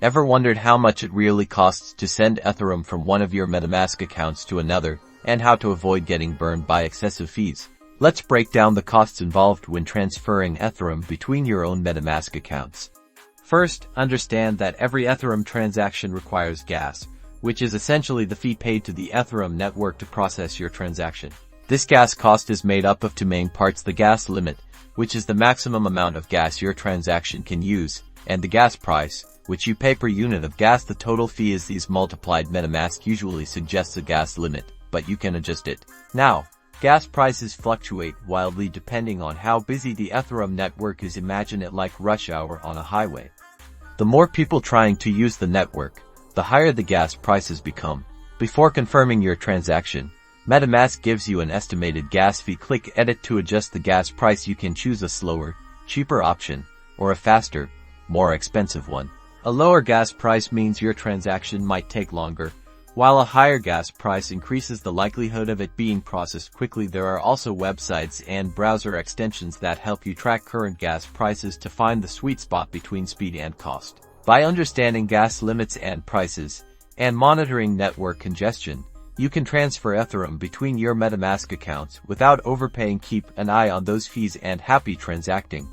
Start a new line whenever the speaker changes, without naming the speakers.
Ever wondered how much it really costs to send Ethereum from one of your MetaMask accounts to another, and how to avoid getting burned by excessive fees? Let's break down the costs involved when transferring Ethereum between your own MetaMask accounts. First, understand that every Ethereum transaction requires gas, which is essentially the fee paid to the Ethereum network to process your transaction. This gas cost is made up of two main parts: the gas limit, which is the maximum amount of gas your transaction can use, and the gas price, which you pay per unit of gas. The total fee is these multiplied. MetaMask usually suggests a gas limit, but you can adjust it. Now, gas prices fluctuate wildly depending on how busy the Ethereum network is. Imagine it like rush hour on a highway. The more people trying to use the network, the higher the gas prices become. Before confirming your transaction, MetaMask gives you an estimated gas fee. Click Edit to adjust the gas price. You can choose a slower, cheaper option, or a faster, more expensive one. A lower gas price means your transaction might take longer, while a higher gas price increases the likelihood of it being processed quickly. There are also websites and browser extensions that help you track current gas prices to find the sweet spot between speed and cost. By understanding gas limits and prices, and monitoring network congestion, you can transfer Ethereum between your MetaMask accounts without overpaying. Keep an eye on those fees and happy transacting.